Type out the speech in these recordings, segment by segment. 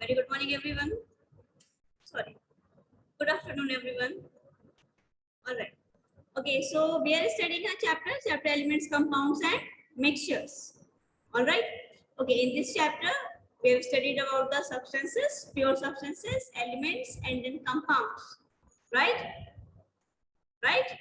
Very good morning, everyone. Sorry. Good afternoon, everyone. All right. Okay, so we are studying a chapter elements, compounds, and mixtures. All right. Okay, in this chapter, we have studied about the substances, pure substances, elements, and then compounds. Right? Right?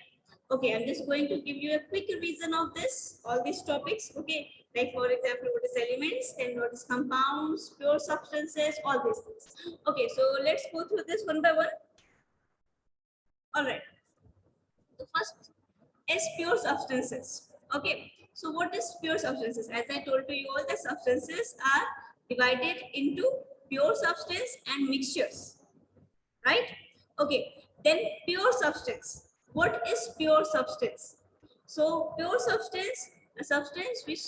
Okay, I'm just going to give you a quick revision of this, all these topics. Okay, like for example, what is elements, then what is compounds, pure substances, all these things. Okay, so let's go through this one by one. All right. The first is pure substances. Okay, so what is pure substances? As I told to you, all the substances are divided into pure substance and mixtures. Right? Okay, then pure substance. What is pure substance? So pure substance, a substance which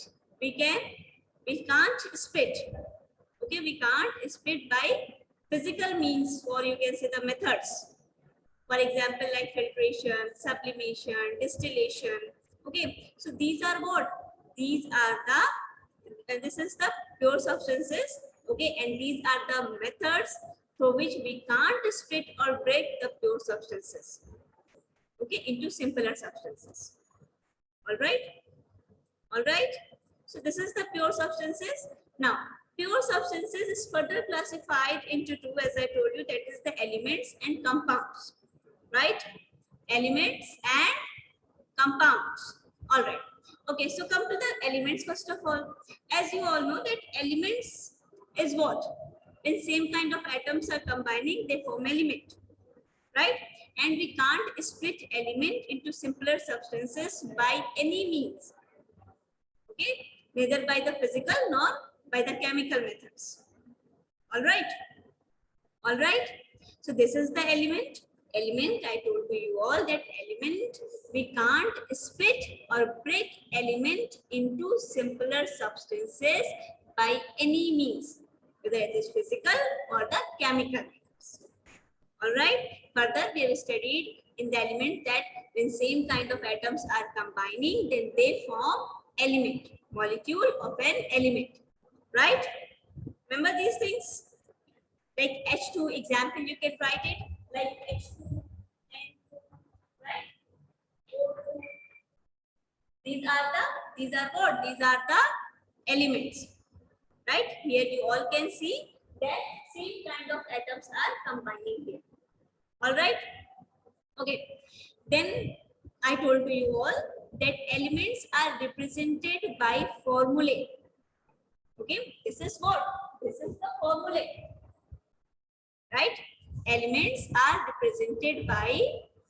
we can't split. Okay, we can't split by physical means, or you can say the methods. For example, like filtration, sublimation, distillation. Okay, so these are what? These are and this is the pure substances. Okay, and these are the methods through which we can't split or break the pure substances, okay, into simpler substances. All right. So this is the pure substances. Now, pure substances is further classified into two, as I told you, that is the elements and compounds. Right? Elements and compounds. All right. Okay, so come to the elements first of all. As you all know that elements is what? When same kind of atoms are combining, they form element. Right? And we can't split element into simpler substances by any means. Okay? Neither by the physical nor by the chemical methods. All right. All right. So this is the element. Element, I told you all that element, we can't split or break element into simpler substances by any means, whether it is physical or the chemical methods. All right. Further, we have studied in the element that when same kind of atoms are combining, then they form element, molecule of an element. Right? Remember these things? Like H2 example, you can write it like H2, N2, right? O2. These are what? These are the elements, right? Here you all can see that same kind of atoms are combining here. All right. Okay. Then I told you all that elements are represented by formulae. Okay. This is what? This is the formulae. Right? Elements are represented by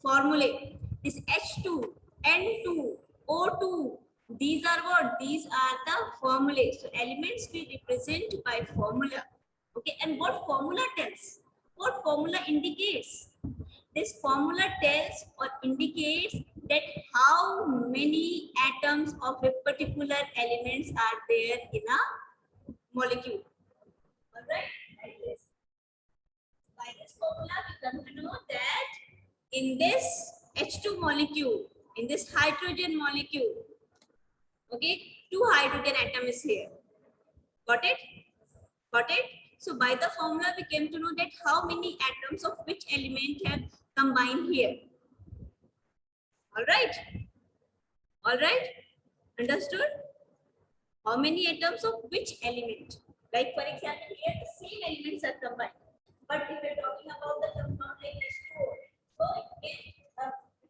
formulae. This H2, N2, O2, these are what? These are the formulae. So elements we represent by formula. Okay, and what formula tells? What formula indicates? This formula tells or indicates that how many atoms of a particular elements are there in a molecule. All right, like this. By this formula, we come to know that in this H2 molecule, in this hydrogen molecule, okay, 2 hydrogen atom is here. Got it? Got it? So by the formula, we came to know that how many atoms of which element have combined here. All right? All right? Understood? How many atoms of which element? Like for example, here the same elements are combined. But if we're talking about the compound like H2O, so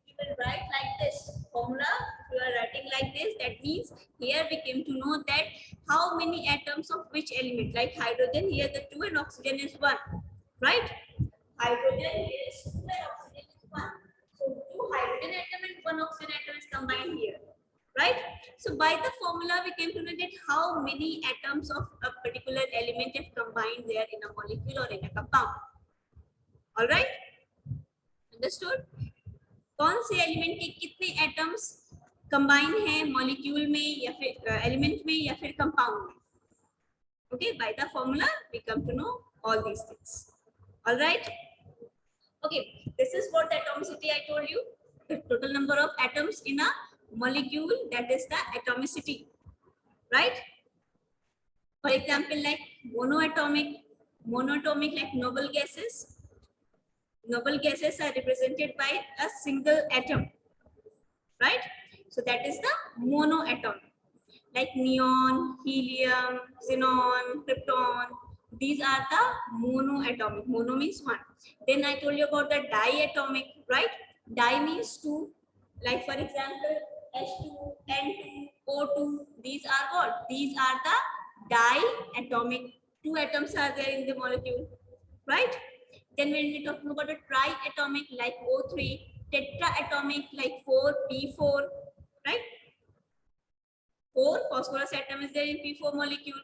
you will write like this formula. If you are writing like this, that means here we came to know that how many atoms of which element. Like hydrogen, here the 2 and oxygen is 1, right? Hydrogen here is 2 and oxygen is 1. So 2 hydrogen atom and 1 oxygen atom is combined here, right? So by the formula, we came to know that how many atoms of a particular element have combined there in a molecule or in a compound. All right? Understood? कौन से element के कितने atoms combine हैं molecule में या फिर element में या फिर कंपाउंड में? Okay, by the formula we come to know all these things. All right? Okay, this is what the atomicity I told you. The total number of atoms in a molecule, that is the atomicity, right? For example, like monoatomic, Monatomic, like noble gases. Noble gases are represented by a single atom, right? So that is the monoatomic, like neon, helium, xenon, krypton. These are the monoatomic. Mono means one. Then I told you about the diatomic, right? Di means two. Like for example, H2, N2, O2. These are what? These are the diatomic. Two atoms are there in the molecule, right? Then when we talking about a triatomic, like O3, tetraatomic, like 4p4, right? 4 phosphorus atom is there in P4 molecule.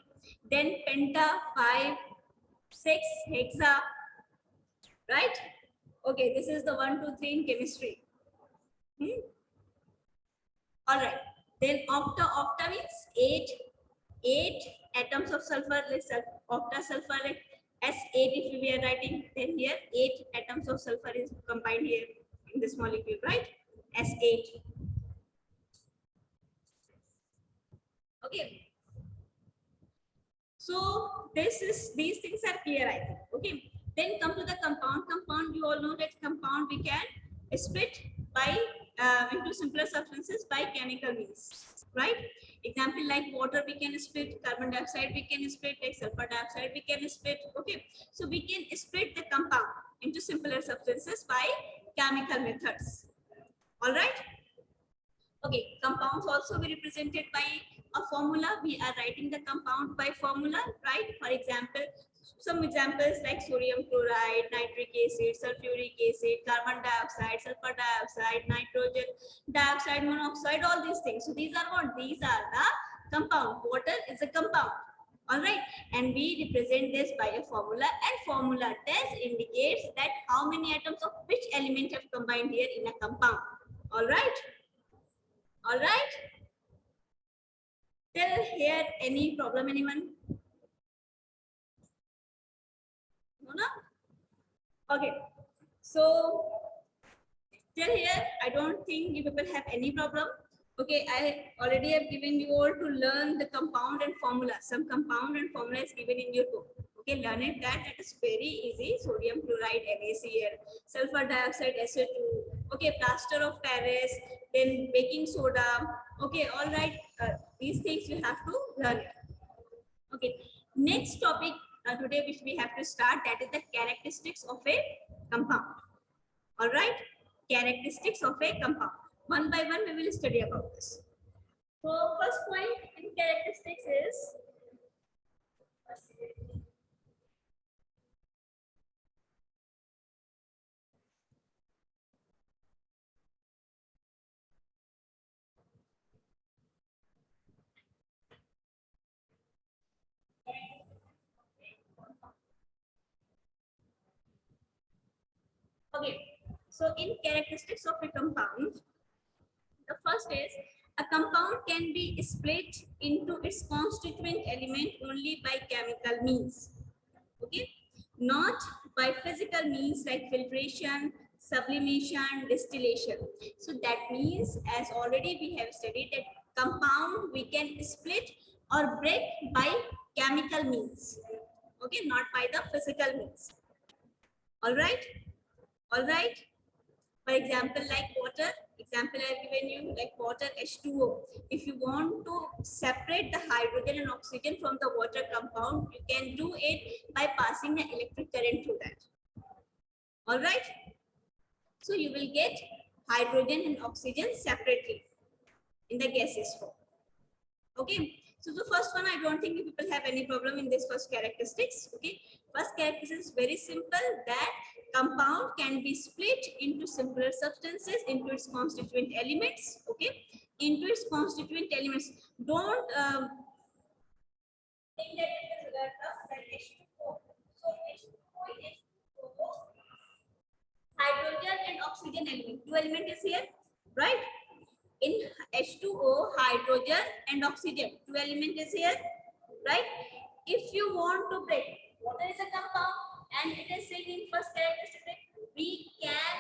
Then penta, 5, 6 hexa, right? Okay, this is the 1, 2, 3 in chemistry. All right. Then octa means 8 atoms of sulfur, like octa sulfur, like S8 if we are writing, then here 8 atoms of sulfur is combined here in this molecule, right? S8. Okay. So these things are clear, I think. Okay. Then come to the compound. Compound, you all know that compound we can split by into simpler substances by chemical means, right? Example like water we can split, carbon dioxide we can split, like sulfur dioxide we can split. Okay. So we can split the compound into simpler substances by chemical methods. All right. Okay, compounds also be represented by a formula. We are writing the compound by formula, right? For example, some examples like sodium chloride, nitric acid, sulfuric acid, carbon dioxide, sulfur dioxide, nitrogen dioxide, monoxide, all these things. So these are what? These are the compound. Water is a compound. All right, and we represent this by a formula, and formula test indicates that how many atoms of which element have combined here in a compound. All right. All right. Till here, any problem, anyone? No, no? Okay. So, till here, I don't think you people have any problem. Okay, I already have given you all to learn the compound and formula. Some compound and formula is given in your book. Okay, learn it that is very easy. Sodium chloride, NaCl, sulfur dioxide, SO2. Okay, plaster of Paris, then baking soda. Okay, all right. These things you have to learn. Okay, next topic today which we have to start, that is the characteristics of a compound. All right, characteristics of a compound. One by one we will study about this. So first point in characteristics is okay. So in characteristics of a compound, the first is a compound can be split into its constituent element only by chemical means. Okay, not by physical means like filtration, sublimation, distillation. So that means, as already we have studied, that compound we can split or break by chemical means. Okay, not by the physical means. All right. All right. For example, like water, example I have given you, like water H2O. If you want to separate the hydrogen and oxygen from the water compound, you can do it by passing an electric current through that. All right. So you will get hydrogen and oxygen separately in the gaseous form. Okay. So the first one, I don't think people have any problem in this first characteristics. Okay. First characteristic is very simple, that compound can be split into simpler substances into its constituent elements. Okay. Into its constituent elements. Don't think that it is like H2O. So H2O is H2O. Hydrogen and oxygen element. Two element is here, right? In H2O, hydrogen and oxygen. Two element is here, right? If you want to break, water is a compound and it is saying in first characteristic, we can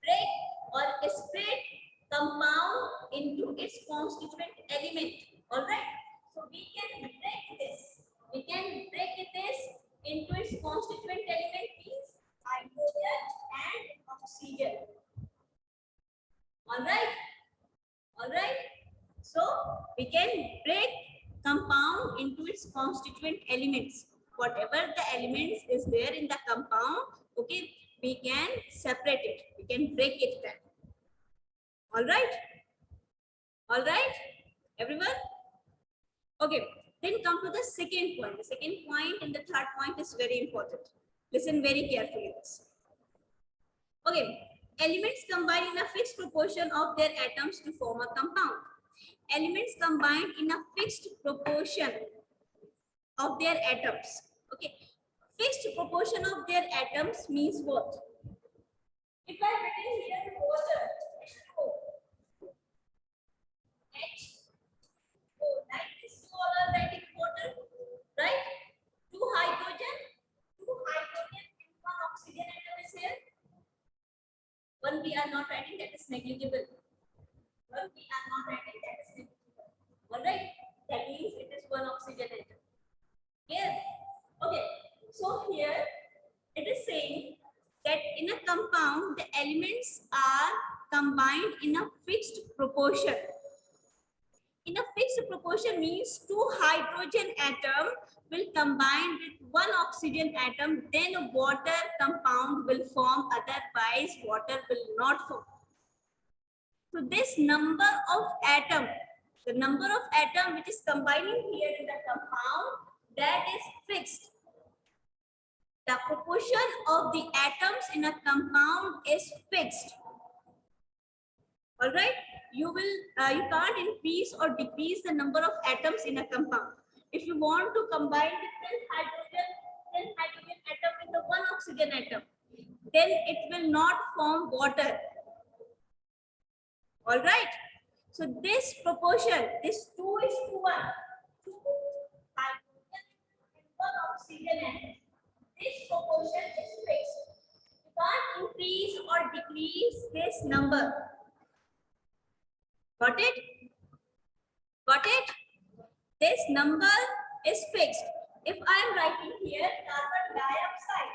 break or split compound into its constituent element. All right. So we can break this. We can break this into its constituent oxygen. All right. All right. So we can break compound into its constituent elements. Whatever the elements is there in the compound, okay, we can separate it. We can break it down. All right. All right, everyone. Okay. Then come to the second point. The second point and the third point is very important. Listen very carefully. This. Okay. Elements combine in a fixed proportion of their atoms to form a compound. Elements combined in a fixed proportion of their atoms. Okay. Fixed proportion of their atoms means what? If I written here water, H2O, like this you all are writing water, right? Two hydrogen and one oxygen atom is here. One we are not writing, that is negligible. One we are not writing, that is negligible. All right, that means it is one oxygen atom. Here, okay. So here it is saying that in a compound the elements are combined in a fixed proportion. In a fixed proportion means two hydrogen atom will combine with one oxygen atom, then water compound will form, otherwise water will not form. So this number of atom, the number of atom which is combining here in the compound, that is fixed. The proportion of the atoms in a compound is fixed. All right, you can't increase or decrease the number of atoms in a compound. If you want to combine the 10 hydrogen atom with the one oxygen atom, then it will not form water. All right, so this proportion, this 2:1, 2 hydrogen and one oxygen atom, this proportion is fixed. You can't increase or decrease this number. Got it? Got it? This number is fixed. If I am writing here carbon dioxide,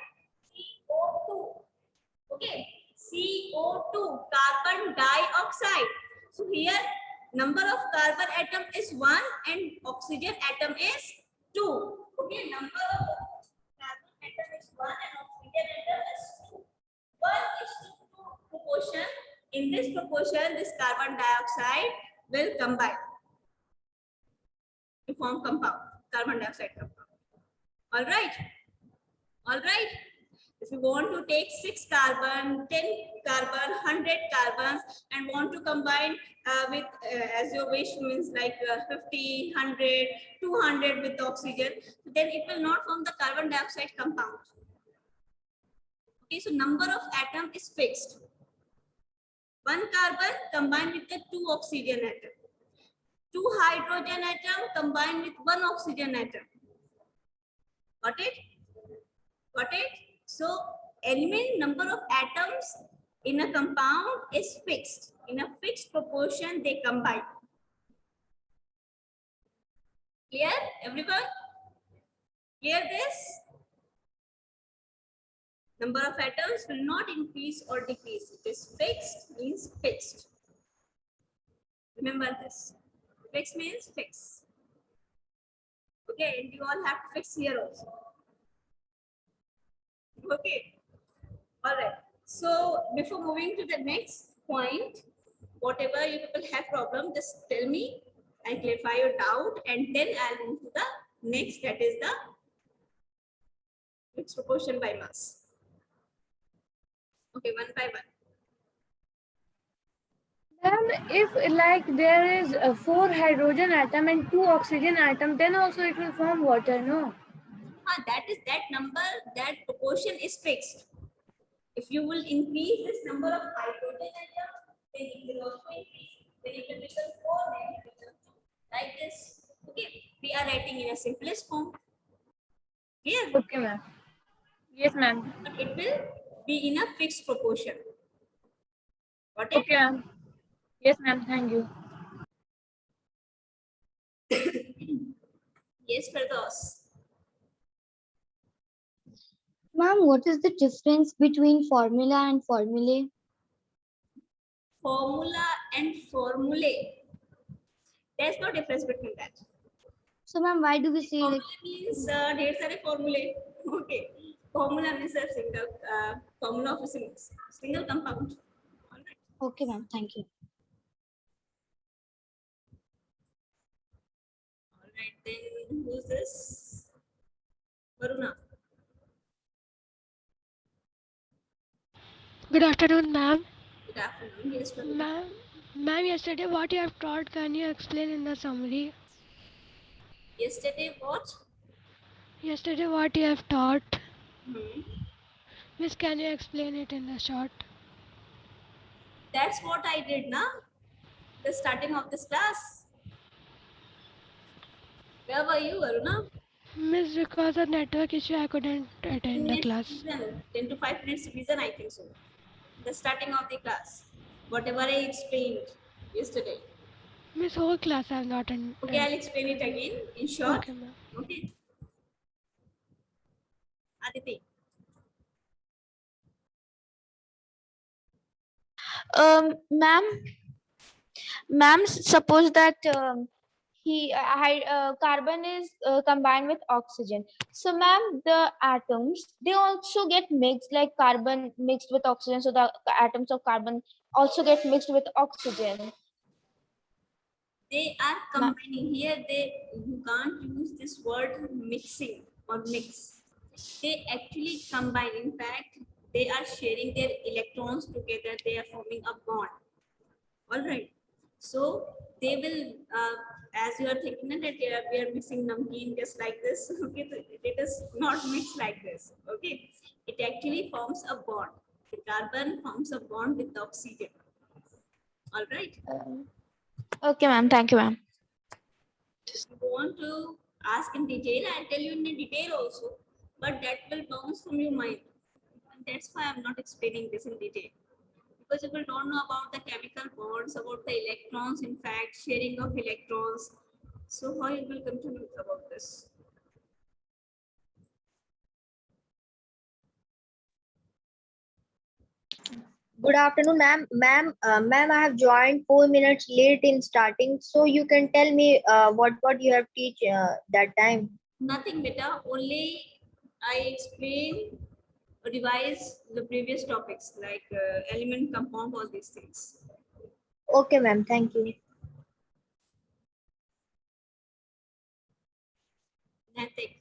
CO2, okay, CO2, carbon dioxide. So here number of carbon atom is 1 and oxygen atom is 2. Okay, number of carbon atom is 1 and oxygen atom is 2. 1:2 proportion. In this proportion, this carbon dioxide will combine to form compound, carbon dioxide compound. All right. All right. If you want to take 6 carbon, 10 carbon, 100 carbons and want to combine with as your wish, means like 50, 100, 200 with oxygen, then it will not form the carbon dioxide compound. Okay, so number of atom is fixed. 1 carbon combined with the 2 oxygen atom. 2 hydrogen atom combined with 1 oxygen atom. Got it? Got it? So element number of atoms in a compound is fixed. In a fixed proportion, they combine. Clear, everyone? Clear this? Number of atoms will not increase or decrease. It is fixed, means fixed. Remember this. Fixed means fixed. Okay, and you all have to fix here also. Okay. All right. So before moving to the next point, whatever you people have problem, just tell me and clarify your doubt, and then I'll move to the next, that is the mixed proportion by mass. Okay, one by one. Then if like there is 4 hydrogen atom and 2 oxygen atom, then also it will form water, no? That number, that proportion is fixed. If you will increase this number of hydrogen atom, then it will also increase. Then it will become 4, then it will become 2. Like this. Okay, we are writing in a simplest form. Clear? Okay, ma'am. Yes, ma'am. But it will be in a fixed proportion. Got it? Okay, ma'am. Yes, ma'am. Thank you. Yes, Firdaus. Ma'am, what is the difference between formula and formulae? formula and formulae. There's no difference between that. So ma'am, why do we say like Formula means ढेर सारे formulae. Okay. Formula means a single formula of a single compound. All right. okay ma'am, thank you. All right. Then who's this? Varuna. Good afternoon, ma'am. Good afternoon. Yes, Varuna. Ma'am, yesterday what you have taught, can you explain in the summary? Yesterday what? Yesterday what you have taught, Hmm. Miss, can you explain it in the short? That's what I did, na? The starting of this class. Where were you, Varuna? Miss, because of network issue, I couldn't attend the Minutes class. revision, 10 to 5 minutes revision, I think so. The starting of the class. Whatever I explained yesterday. Miss, whole class I have not Okay, I'll explain it again in short. Okay, ma'am. Okay. Aditi. Ma'am, suppose that carbon is combined with oxygen. So ma'am, the atoms, they also get mixed, like carbon mixed with oxygen. So the atoms of carbon also get mixed with oxygen. They are combining. Here you can't use this word mixing or mix. They actually combine. In fact, they are sharing their electrons together. They are forming a bond. All right. So they will, as you are thinking that we are mixing namkeen just like this. Okay, it is not mixed like this. Okay, it actually forms a bond. The carbon forms a bond with the oxygen. All right. Okay ma'am, thank you ma'am. If you want to ask in detail, I'll tell you in detail also, but that will bounce from your mind. And that's why I'm not explaining this in detail. Because people don't know about the chemical bonds, about the electrons, in fact, sharing of electrons. So how you will come to know about this? Good afternoon, ma'am. Ma'am, I have joined 4 minutes late in starting, so you can tell me what you have teach that time. Nothing better, only I explain, revise the previous topics like element, compound, all these things. Okay, ma'am. Thank you. Natik,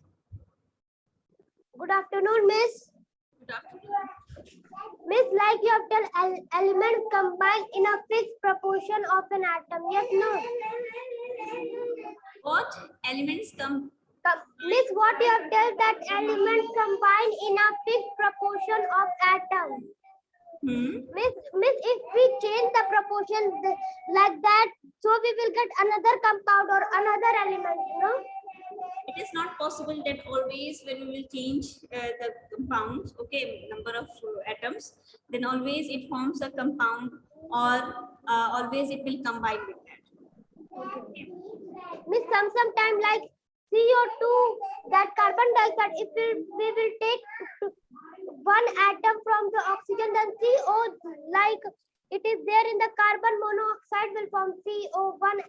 Good afternoon, Miss. good afternoon. Miss, like you have tell elements combine in a fixed proportion of an atom. Yes, no. What elements come? Miss, what you have tell that elements combine in a fixed proportion of atom. Miss, if we change the proportion like that, so we will get another compound or another element, you know? It is not possible that always when we will change the compounds, okay, number of atoms, then always it forms a compound or always it will combine with that. Okay. Miss, sometime like CO2, that carbon dioxide, if we will take one atom from the oxygen, then CO, like it is there in the carbon monoxide, will form CO, one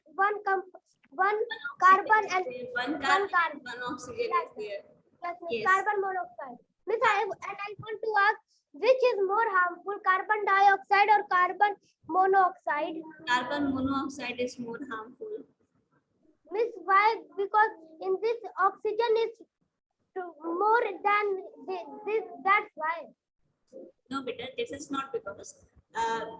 carbon and one carbon, one oxygen is there. yes, Yes. carbon monoxide. Miss, I want to ask, which is more harmful, carbon dioxide or carbon monoxide? Carbon monoxide is more harmful. Miss, why? Because in this oxygen is more than this. That's why. No, better. This is not because.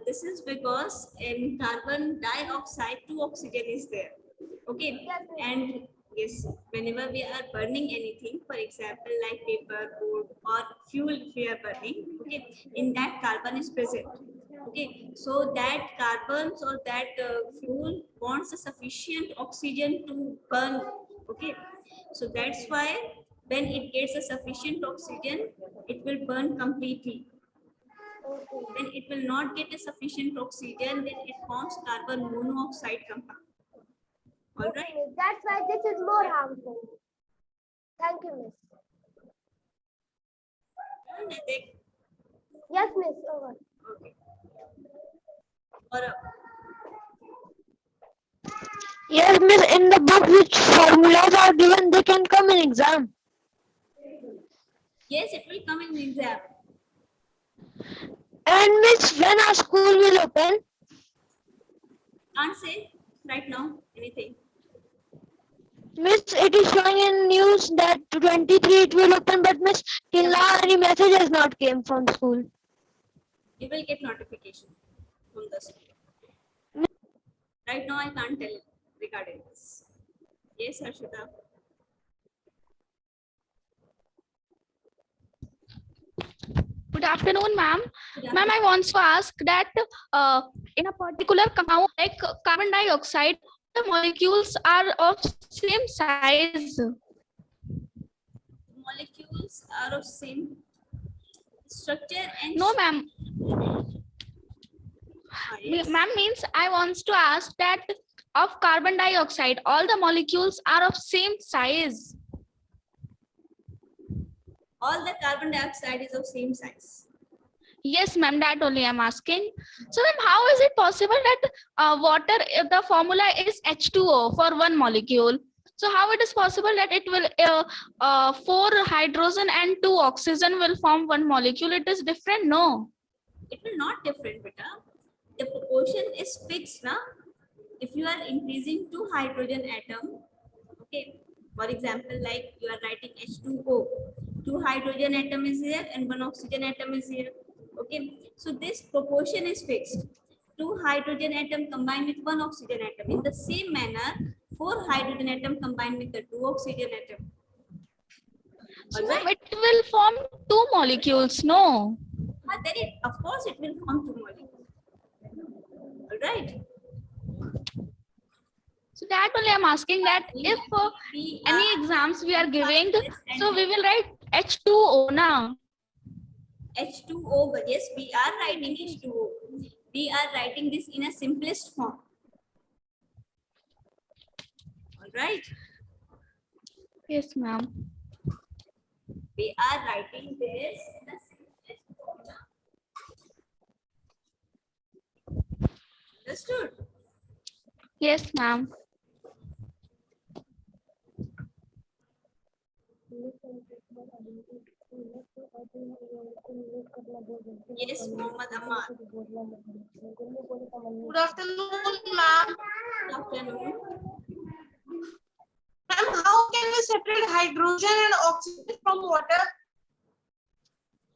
This is because in carbon dioxide, 2 oxygen is there. Okay. Yes, ma'am. And yes, whenever we are burning anything, for example, like paper, wood, or fuel, if we are burning, okay, in that carbon is present. Okay, so that carbons or that fuel wants a sufficient oxygen to burn. Okay, so that's why when it gets a sufficient oxygen, it will burn completely. When it will not get a sufficient oxygen, then it forms carbon monoxide compound. All Okay, right. Miss. That's why this is more harmful. Thank you, Miss. Natik. Yes, Miss. Over. Okay. Or Yes, miss, in the book which formulas are given, they can come in exam. yes, it will come in exam. And miss, when our school will open? Can't say right now anything. Miss, it is showing in news that 23 it will open, but miss, till now any message has not came from school. You will get notification from the school. Right now, I can't tell regarding this. Yes, Harshita. Good afternoon, ma'am. Yeah. Ma'am, I want to ask that in a particular compound like carbon dioxide, the molecules are of same size. Molecules are of same structure and No, ma'am. yes. Ma'am means I want to ask that of carbon dioxide, all the molecules are of same size. All the carbon dioxide is of same size. Yes, ma'am, that only I'm asking. So, ma'am, how is it possible that water, the formula is H2O for one molecule? So, how it is possible that it will 4 hydrogen and 2 oxygen will form one molecule? It is different, no? It will not different, beta. The proportion is fixed, na? If you are increasing 2 hydrogen atom, okay. For example, like you are writing H2O, 2 hydrogen atom is here and 1 oxygen atom is here. Okay, so this proportion is fixed. 2 hydrogen atom combined with 1 oxygen atom. In the same manner, 4 hydrogen atom combined with the 2 oxygen atom. So, Alright. ma'am, it will form 2 molecules, no? Then it, of course, it will form 2 molecules. All right. So, that only I'm asking that if any exams we are giving, so we will write H2O now. H2O, but yes, we are writing H2O. We are writing this in a simplest form. All right. Yes, ma'am. We are writing this in a simplest form. Understood? Yes, ma'am. Yes, Mohammad Ammar. Good afternoon, ma'am. Good afternoon. Ma'am, how can we separate hydrogen and oxygen from water?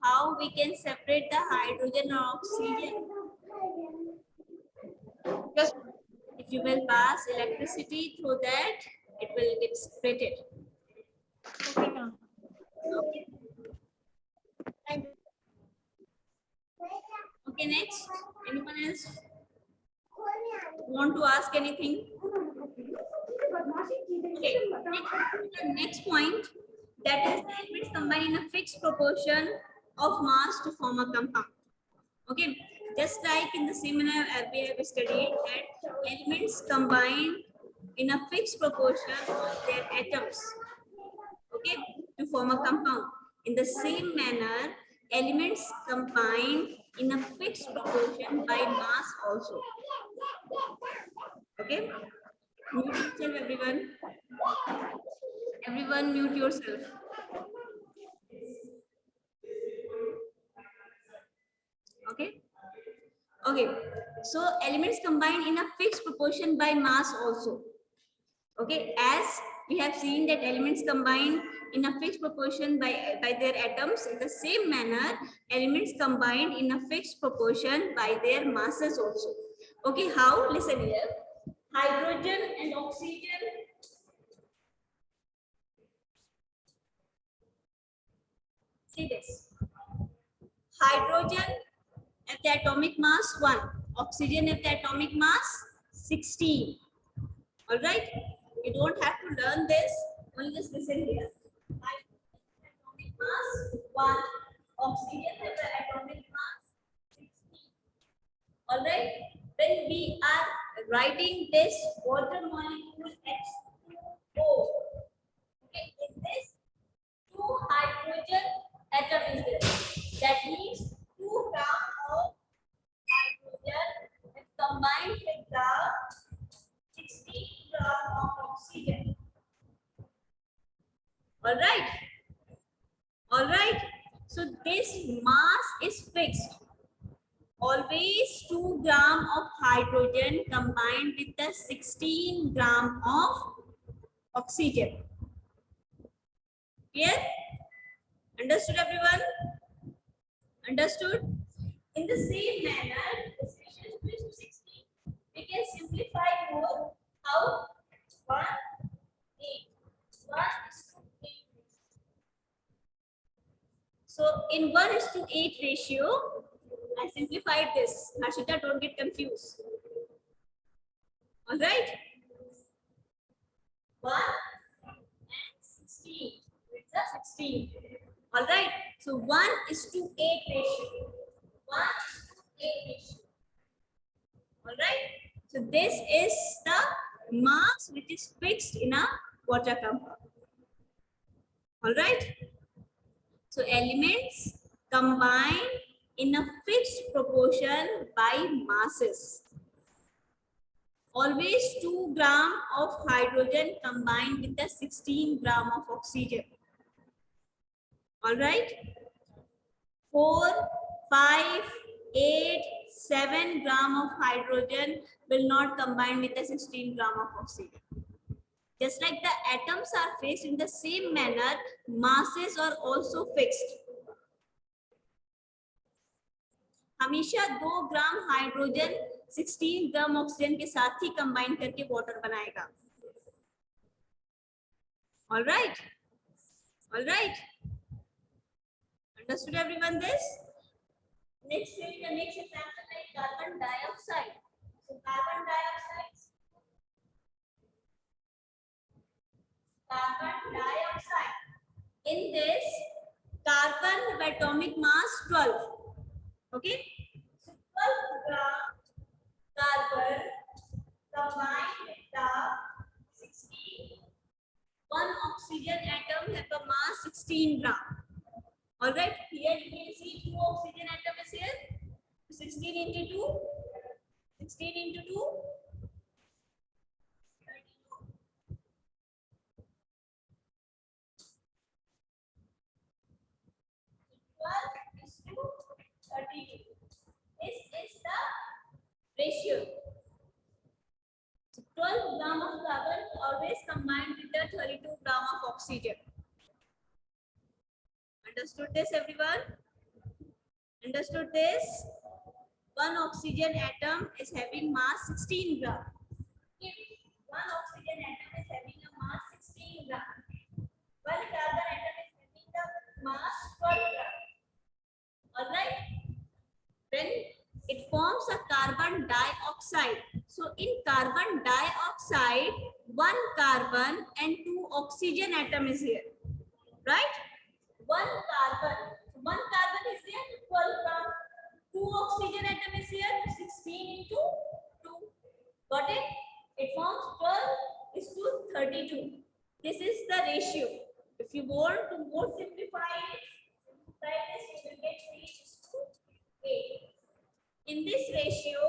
How we can separate the hydrogen or oxygen? Yes. If you will pass electricity through that, it will get separated. Okay, ma'am. Okay. Thank you. Okay, next. Anyone else want to ask anything? Okay. Next point, that is the elements combine in a fixed proportion of mass to form a compound. Okay, just like in the seminar we have studied that elements combine in a fixed proportion of their atoms, okay, to form a compound. In the same manner, elements combine in a fixed proportion by mass also. Okay, mute yourself, everyone. Everyone, mute yourself. Okay. Okay, so elements combine in a fixed proportion by mass also. Okay, as we have seen that elements combine in a fixed proportion by their atoms, in the same manner, elements combine in a fixed proportion by their masses also. Okay, how? Listen here. Hydrogen and oxygen. See this. Hydrogen at the atomic mass 1, oxygen at the atomic mass 16. All right, you don't have to learn this, only just listen here. Hydrogen at the atomic mass 1, oxygen at the atomic mass 16. All right, when we are writing this water molecule H2O, okay, in this 2 hydrogen atom is there. That means 2 grams of hydrogen is combined with the 16 gram of oxygen. All right. All right. So this mass is fixed. Always 2 gram of hydrogen combined with the 16 gram of oxygen. Clear? Understood, everyone? Understood? In the same manner, this ratio is to 16. We can simplify more. How? 1, 8. 1 is to 8. So in 1:8 ratio, I simplified this. Harshita, don't get confused. All right. 1 and 16. It's a 16. All right. So 1:8 ratio. 1:8 ratio. All right. So this is the mass which is fixed in a water compound. All right. So elements combine in a fixed proportion by masses. Always 2 gram of hydrogen combined with the 16 gram of oxygen. All right. 4, 5, 8, 7 gram of hydrogen will not combine with the 16 gram of oxygen. Just like the atoms are fixed, in the same manner, masses are also fixed. हमेशा 2 gram hydrogen 16 gram oxygen के साथ ही combine करके water बनाएगा. All right. All right. Understood, everyone? This. Next, the next example is carbon dioxide. So carbon dioxide. Carbon dioxide. In this, carbon atomic mass 12. Okay. So 12 gram carbon combined with the 16. One oxygen atom have a mass 16 gram. All right. Here you can see 2 oxygen atom is here. 16 into 2. 16 into 2. 12 is to 32. This is the ratio. So 12 gram of carbon always combined with the 32 gram of oxygen. Understood this, everyone? Understood this? One oxygen atom is having mass 16 gram. If one oxygen atom is having a mass 16 gram, one carbon atom is having the mass 12 gram. All right. Then it forms a carbon dioxide. So in carbon dioxide, 1 carbon and 2 oxygen atom is here. Right? 1 carbon. 1 carbon is here, 12 gram. 2 oxygen atom is here, 16 into 2. Got it? It forms 12 is to 32. This is the ratio. If you want to more simplify it, this you will get 3 is to 8. In this ratio,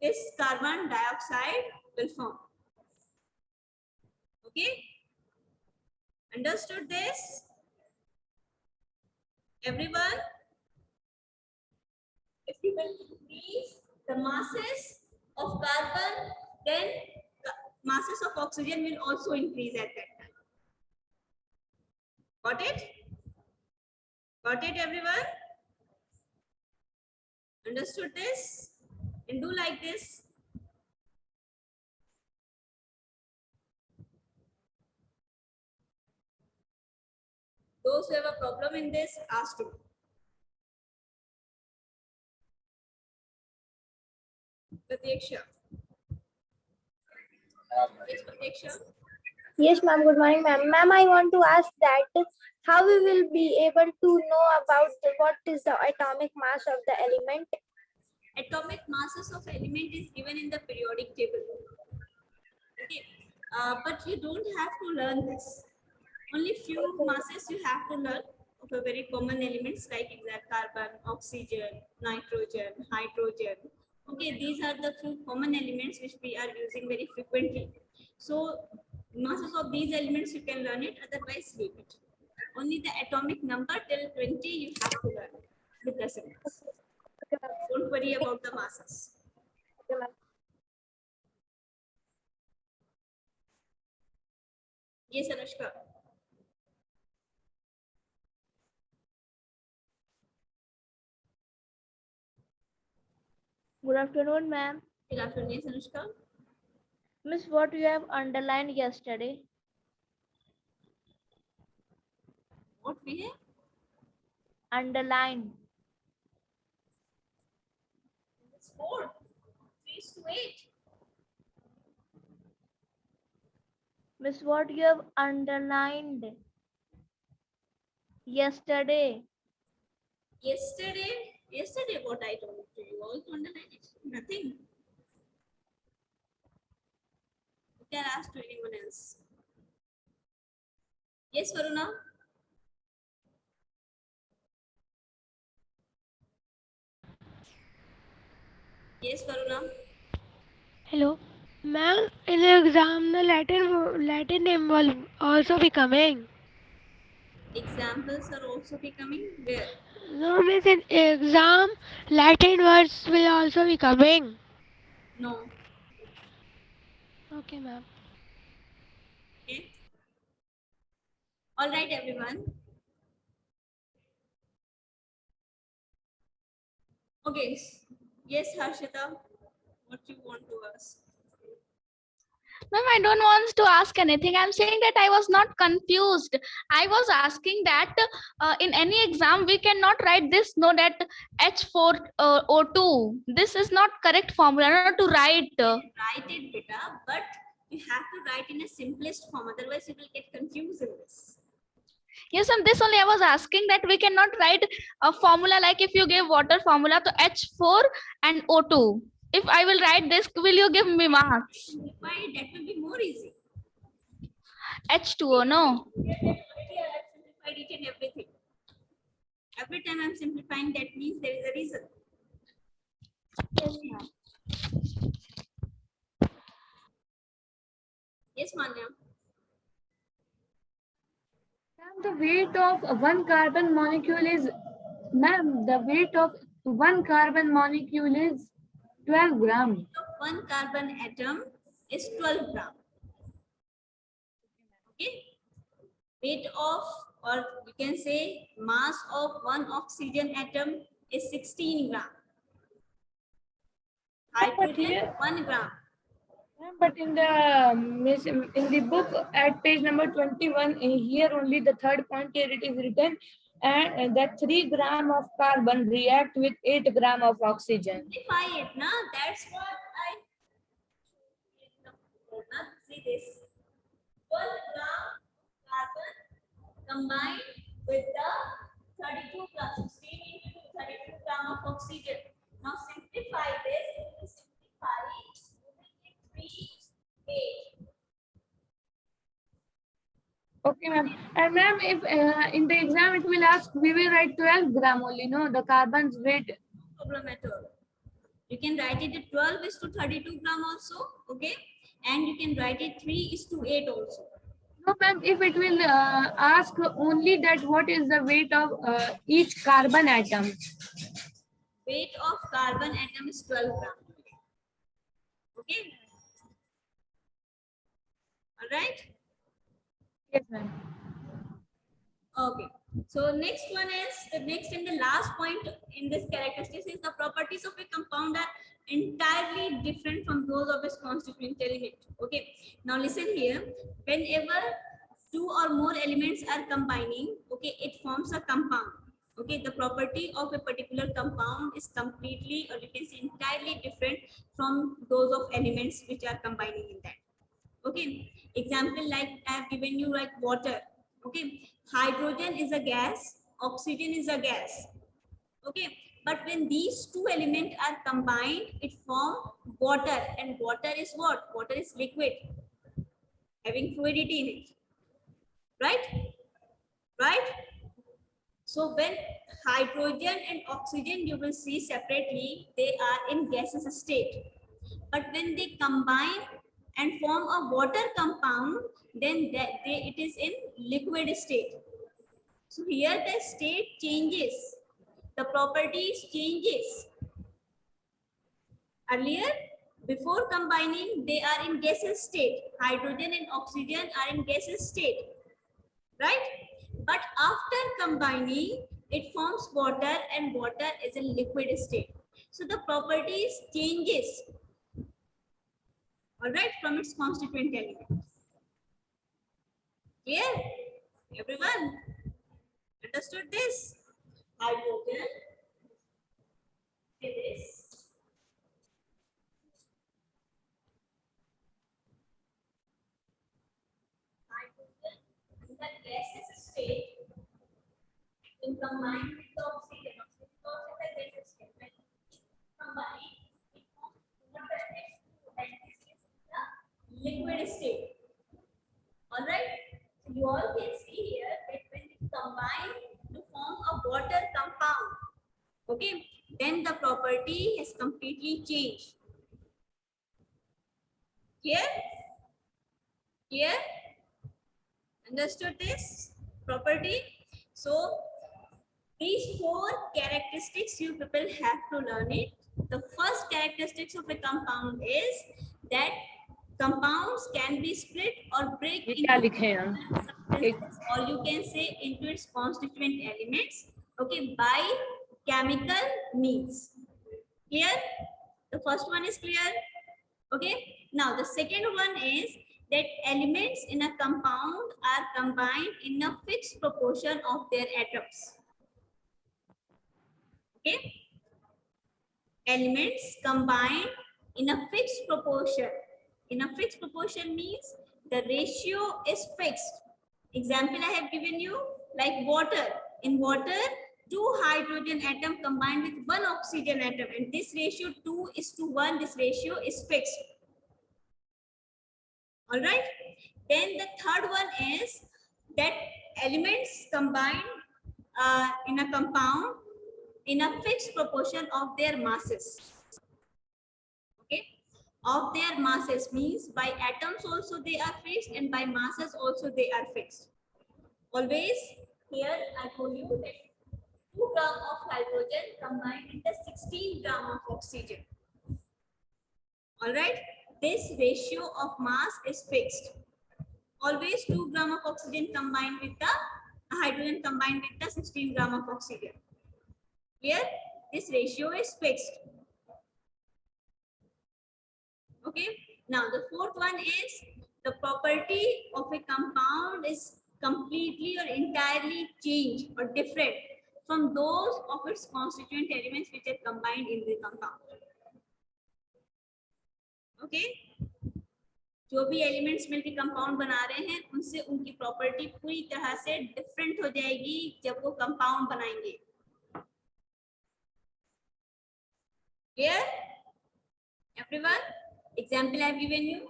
this carbon dioxide will form. Okay? Understood this? Everyone? If you will increase the masses of carbon, then the masses of oxygen will also increase at that time. Got it? Got it, everyone? Understood this? And do like this. Those who have a problem in this, ask to. Pratiksha. Yes, Pratiksha. Yes, ma'am. Good morning, ma'am. Ma'am, I want to ask that how we will be able to know about what is the atomic mass of the element? Atomic masses of element is given in the periodic table. Okay, but you don't have to learn this. Only few masses you have to learn of a very common elements like exact carbon, oxygen, nitrogen, hydrogen, Okay, these are the few common elements which we are using very frequently. So masses of these elements you can learn it, otherwise leave it. Only the atomic number till 20 you have to learn it with the symbols. Don't worry about the masses. Yes, Anushka. Good afternoon, ma'am. Good afternoon, yes, Anushka. Miss, what you have underlined yesterday? What we have? Underline. It's 4. 3:8. Miss, what you have underlined yesterday? Yesterday what I told to you, all to underline it. Nothing. You can ask to anyone else. Yes, Varuna. Yes, Varuna. Hello. Ma'am, in the exam, the Latin name will also be coming. Examples are also becoming where? No, miss, in exam, Latin words will also be coming. No. Okay, ma'am. Okay. All right, everyone. Okay. Yes, Harshita. What you want to ask? Ma'am, I don't want to ask anything. I'm saying that I was not confused. I was asking that in any exam we cannot write this no that H4O2. This is not correct formula not to write. Write it, beta, but you have to write in a simplest form. Otherwise, you will get confused in this. Yes, and this only I was asking that we cannot write a formula like if you give water formula to H4 and O2. If I will write this, will you give me marks? Simplify it, that will be more easy. H2O, no. I've simplified each and everything. Every time I'm simplifying, that means there is a reason. Yes, ma'am. Yes, Manya. Ma'am, the weight of one carbon molecule is, ma'am, the weight of one carbon molecule is 12 grams. So one carbon atom is 12 gram. Okay. Weight of, or you can say mass of one oxygen atom is 16 gram. Hydrogen 1 gram. But in the book at page number 21, here only the third point here it is written, and that 3 gram of carbon react with 8 gram of oxygen. Simplify it, na? That's what I. See this. 12 gram carbon combined with the 32 plus 16 into 32 gram of oxygen. Now simplify this. Simplify it. 3, 8. Okay, ma'am. And ma'am, if in the exam it will ask, we will write 12 gram only, no? The carbon's weight. No problem at all. You can write it at 12 is to 32 gram also, okay? And you can write it 3 is to 8 also. No, ma'am, if it will ask only that what is the weight of each carbon atom. Weight of carbon atom is 12 gram. Okay? All right? Yes, ma'am. Okay. So next one is the next and the last point in this characteristics is the properties of a compound are entirely different from those of its constituent element. Okay. Now listen here. Whenever 2 or more elements are combining, okay, it forms a compound. Okay, the property of a particular compound is completely, or you can say entirely different from those of elements which are combining in that. Okay, example like I have given you like water. Okay, hydrogen is a gas, oxygen is a gas. Okay, but when these two elements are combined, it form water, and water is what? Water is liquid, having fluidity in it. Right? Right? So when hydrogen and oxygen you will see separately, they are in gaseous state. But when they combine and form a water compound, then it is in liquid state. So here the state changes, the properties changes. Earlier, before combining, they are in gaseous state. Hydrogen and oxygen are in gaseous state, right? But after combining, it forms water, and water is in liquid state. So the properties changes, all right, from its constituent element. Clear? Everyone understood this? Hydrogen, okay, this. Hydrogen in the gaseous state when combined with the oxygen, because in the gaseous state, when combined, it forms water H2, and this is the liquid state. All right. So you all can see here that when it combine to form a water compound, okay, then the property has completely changed. Clear? Clear? Understood this property? So these 4 characteristics you people have to learn it. The first characteristics of a compound is that compounds can be split or break ये क्या into लिखे हैं हम? substances, or you can say into its constituent elements, okay, by chemical means. Clear? The first one is clear. Okay. Now the second one is that elements in a compound are combined in a fixed proportion of their atoms. Okay. Elements combined in a fixed proportion. In a fixed proportion means the ratio is fixed. Example I have given you, like water. In water, 2 hydrogen atom combined with 1 oxygen atom, and this ratio 2:1, this ratio is fixed. All right. Then the third one is that elements combined in a compound in a fixed proportion of their masses. Okay. Of their masses means by atoms also they are fixed, and by masses also they are fixed. Always here I told you that 2 grams of hydrogen combined with the 16 grams of oxygen. All right. This ratio of mass is fixed. Always 2 grams of oxygen combined with the hydrogen combined with the 16 grams of oxygen. Clear? This ratio is fixed. Okay. Now the fourth one is the property of a compound is completely or entirely changed or different from those of its constituent elements which are combined in the compound. Okay. जो भी elements मिलकर compound बना रहे हैं उनसे उनकी property पूरी तरह से डिफरेंट हो जाएगी जब वो कंपाउंड बनाएंगे. Clear? Everyone? Example I have given you,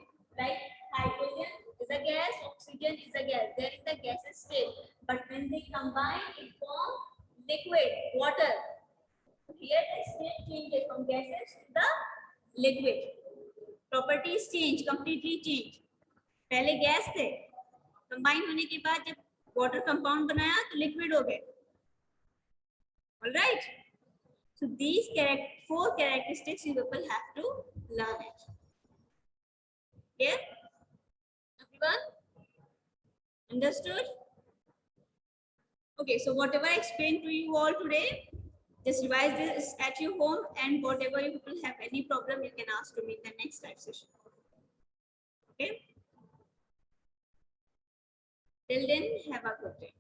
like hydrogen is a gas, oxygen is a gas. They are in the gaseous state, but when they combine, it forms liquid, water. Here the state changes from gaseous to the liquid. Properties change, completely change. पहले gas थे, combine होने के बाद जब water compound बनाया तो liquid हो गए. All right. So these 4 characteristics you people have to learn it. Clear? Everyone? Understood? Okay, so whatever I explained to you all today, just revise this at your home, and whatever you people have any problem, you can ask to me in the next live session. Okay? Till then, have a good day.